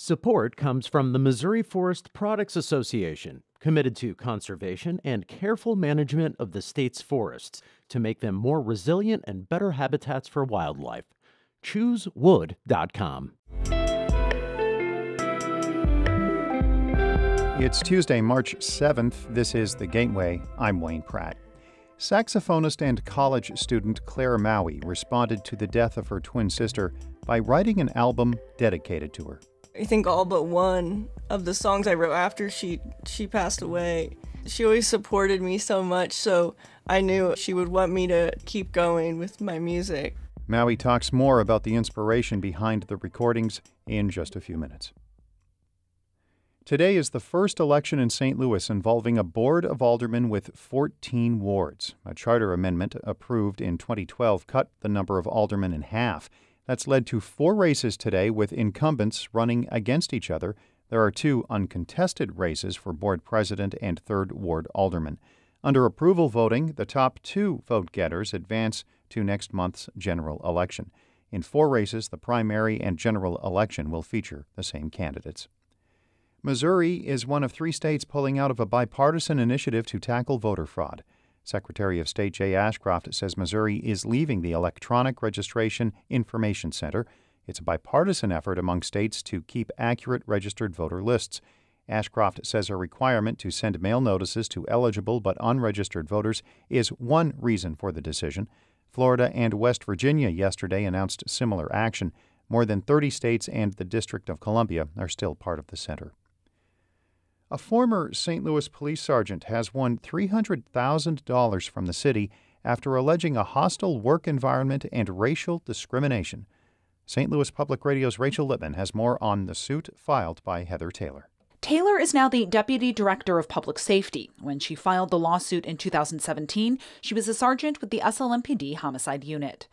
Support comes from the Missouri Forest Products Association, committed to conservation and careful management of the state's forests to make them more resilient and better habitats for wildlife. ChooseWood.com. It's Tuesday, March 7th. This is The Gateway. I'm Wayne Pratt. Saxophonist and college student Claire Maue responded to the death of her twin sister by writing an album dedicated to her. I think all but one of the songs I wrote after she passed away. She always supported me so much, so I knew she would want me to keep going with my music. Maue talks more about the inspiration behind the recordings in just a few minutes. Today is the first election in St. Louis involving a board of aldermen with 14 wards. A charter amendment approved in 2012 cut the number of aldermen in half. That's led to 4 races today with incumbents running against each other. There are 2 uncontested races for board president and 3rd ward alderman. Under approval voting, the top 2 vote-getters advance to next month's general election. In 4 races, the primary and general election will feature the same candidates. Missouri is one of 3 states pulling out of a bipartisan initiative to tackle voter fraud. Secretary of State Jay Ashcroft says Missouri is leaving the Electronic Registration Information Center. It's a bipartisan effort among states to keep accurate registered voter lists. Ashcroft says a requirement to send mail notices to eligible but unregistered voters is one reason for the decision. Florida and West Virginia yesterday announced similar action. More than 30 states and the District of Columbia are still part of the center. A former St. Louis police sergeant has won $300,000 from the city after alleging a hostile work environment and racial discrimination. St. Louis Public Radio's Rachel Lippman has more on the suit filed by Heather Taylor. Taylor is now the Deputy Director of Public Safety. When she filed the lawsuit in 2017, she was a sergeant with the SLMPD Homicide Unit.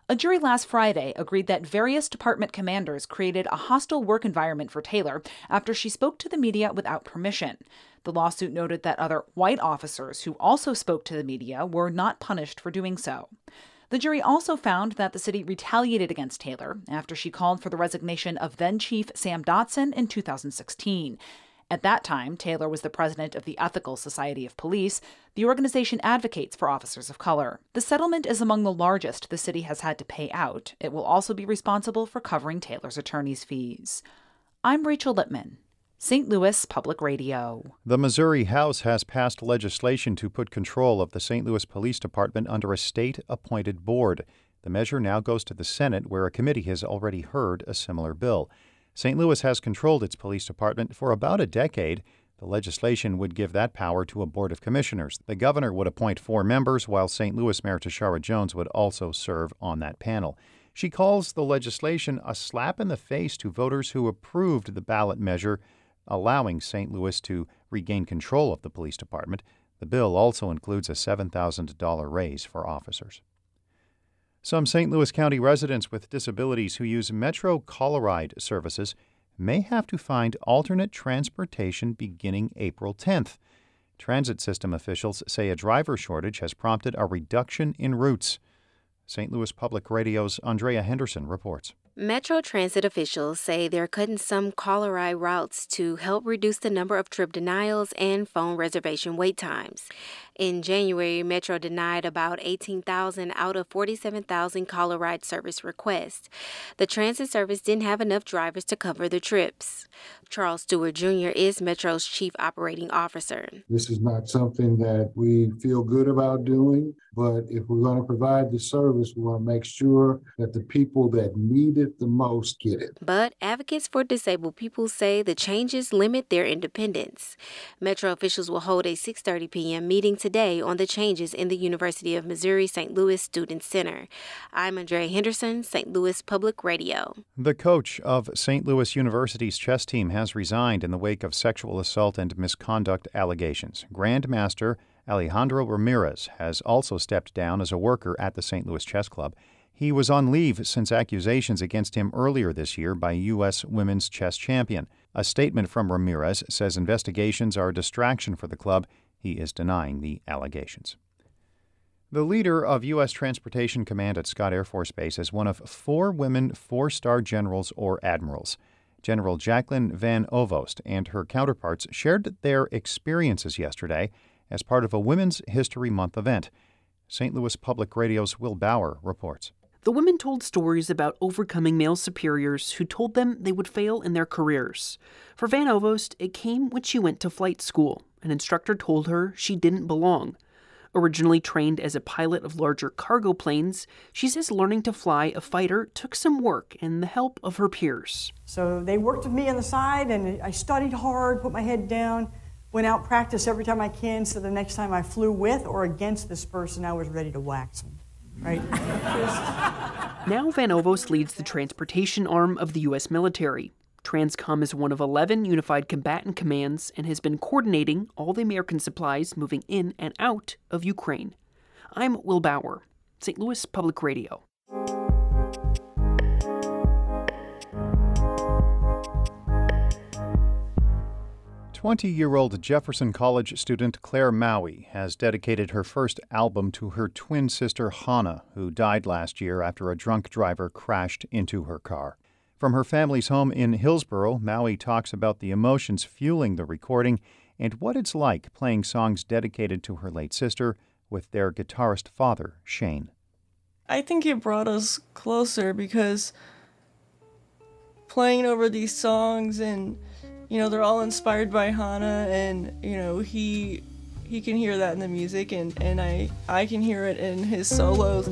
A jury last Friday agreed that various department commanders created a hostile work environment for Taylor after she spoke to the media without permission. The lawsuit noted that other white officers who also spoke to the media were not punished for doing so. The jury also found that the city retaliated against Taylor after she called for the resignation of then-Chief Sam Dotson in 2016. At that time, Taylor was the president of the Ethical Society of Police. The organization advocates for officers of color. The settlement is among the largest the city has had to pay out. It will also be responsible for covering Taylor's attorney's fees. I'm Rachel Lippman, St. Louis Public Radio. The Missouri House has passed legislation to put control of the St. Louis Police Department under a state-appointed board. The measure now goes to the Senate, where a committee has already heard a similar bill. St. Louis has controlled its police department for about a decade. The legislation would give that power to a board of commissioners. The governor would appoint 4 members, while St. Louis Mayor Tashara Jones would also serve on that panel. She calls the legislation a slap in the face to voters who approved the ballot measure, allowing St. Louis to regain control of the police department. The bill also includes a $7,000 raise for officers. Some St. Louis County residents with disabilities who use Metro Coloride services may have to find alternate transportation beginning April 10th. Transit system officials say a driver shortage has prompted a reduction in routes. St. Louis Public Radio's Andrea Henderson reports. Metro Transit officials say they're cutting some Coloride routes to help reduce the number of trip denials and phone reservation wait times. In January, Metro denied about 18,000 out of 47,000 Coloride service requests. The transit service didn't have enough drivers to cover the trips. Charles Stewart Jr. is Metro's chief operating officer. This is not something that we feel good about doing, but if we're going to provide the service, we want to make sure that the people that need it the most get it. But advocates for disabled people say the changes limit their independence. Metro officials will hold a 6:30 p.m. meeting today on the changes in the University of Missouri St. Louis Student Center. I'm Andrea Henderson, St. Louis Public Radio. The coach of St. Louis University's chess team has resigned in the wake of sexual assault and misconduct allegations. Grandmaster Alejandro Ramirez has also stepped down as a worker at the St. Louis Chess Club. He was on leave since accusations against him earlier this year by U.S. women's chess champion. A statement from Ramirez says investigations are a distraction for the club. He is denying the allegations. The leader of U.S. Transportation Command at Scott Air Force Base is one of 4 women 4-star generals or admirals. General Jacqueline Van Ovost and her counterparts shared their experiences yesterday as part of a Women's History Month event. St. Louis Public Radio's Will Bauer reports. The women told stories about overcoming male superiors who told them they would fail in their careers. For Van Ovost, it came when she went to flight school. An instructor told her she didn't belong. Originally trained as a pilot of larger cargo planes, she says learning to fly a fighter took some work and the help of her peers. So they worked with me on the side, and I studied hard, put my head down, went out, practiced every time I can, so the next time I flew with or against this person, I was ready to wax him, right? Now Van Ovost leads the transportation arm of the U.S. military. Transcom is one of 11 unified combatant commands and has been coordinating all the American supplies moving in and out of Ukraine. I'm Will Bauer, St. Louis Public Radio. "20-year-old Jefferson College student Claire Maue has dedicated her first album to her twin sister Hannah, who died last year after a drunk driver crashed into her car. From her family's home in Hillsboro, Maue talks about the emotions fueling the recording and what it's like playing songs dedicated to her late sister with their guitarist father, Shane. I think it brought us closer because playing over these songs and, they're all inspired by Hannah, and, he can hear that in the music, and I can hear it in his solos.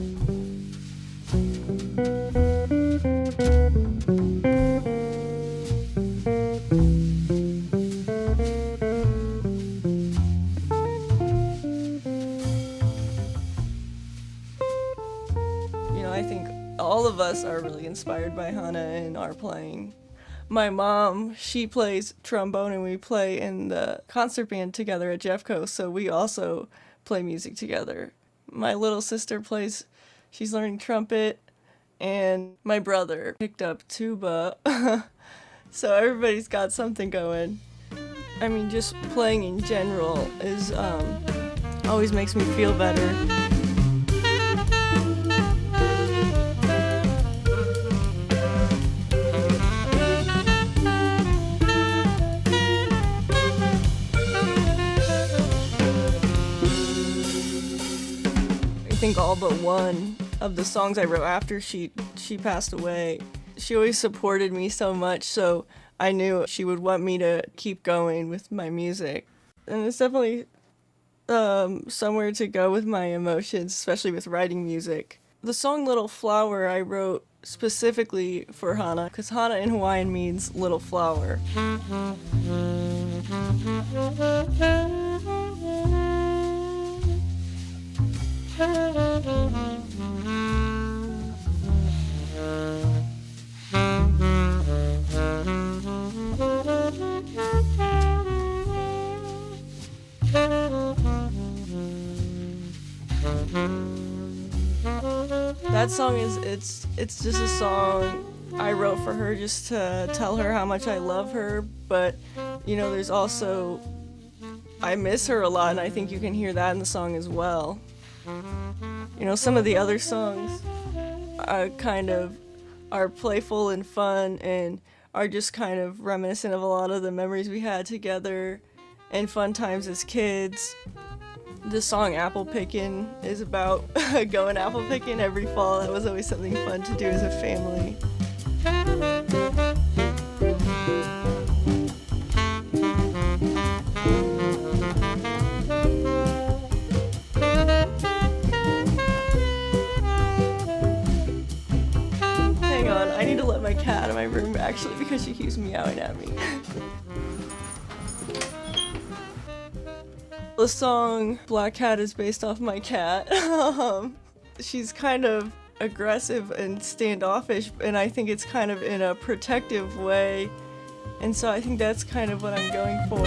I think all of us are really inspired by Hannah in our playing. My mom, she plays trombone, and we play in the concert band together at Jeffco, so we also play music together. My little sister she's learning trumpet, and my brother picked up tuba. So everybody's got something going. I mean, just playing in general is always makes me feel better. I think all but one of the songs I wrote after she passed away, she always supported me so much, so I knew she would want me to keep going with my music. And it's definitely somewhere to go with my emotions, especially with writing music. The song Little Flower I wrote specifically for Hannah, because Hannah in Hawaiian means little flower. That song it's just a song I wrote for her just to tell her how much I love her, but there's also I miss her a lot, and I think you can hear that in the song as well. Some of the other songs are playful and fun and are just kind of reminiscent of a lot of the memories we had together and fun times as kids. The song Apple Pickin' is about going apple picking every fall. That was always something fun to do as a family. Hang on, I need to let my cat out of my room actually because she keeps meowing at me. The song Black Cat is based off my cat. She's kind of aggressive and standoffish, and I think it's kind of in a protective way, and so I think that's kind of what I'm going for.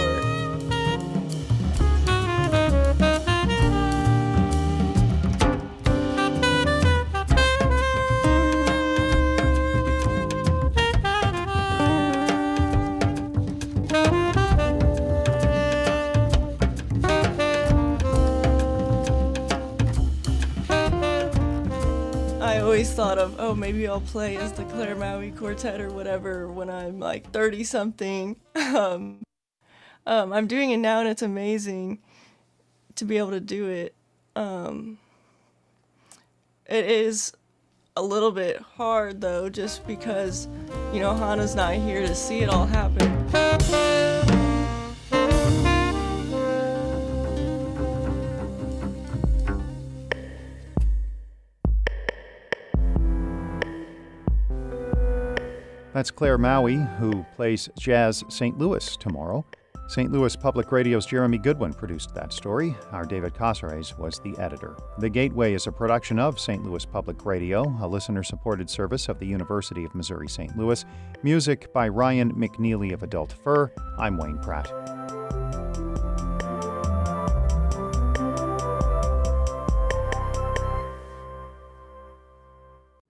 I always thought of, oh, maybe I'll play as the Claire Maue Quartet or whatever when I'm like 30-something. I'm doing it now, and it's amazing to be able to do it. It is a little bit hard, though, just because, you know, Hannah's not here to see it all happen. That's Claire Maue, who plays Jazz St. Louis tomorrow. St. Louis Public Radio's Jeremy Goodwin produced that story. Our David Casares was the editor. The Gateway is a production of St. Louis Public Radio, a listener-supported service of the University of Missouri St. Louis. Music by Ryan McNeely of Adult Fur. I'm Wayne Pratt.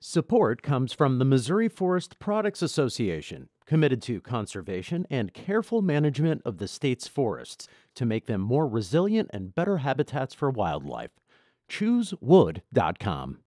Support comes from the Missouri Forest Products Association, committed to conservation and careful management of the state's forests to make them more resilient and better habitats for wildlife. ChooseWood.com.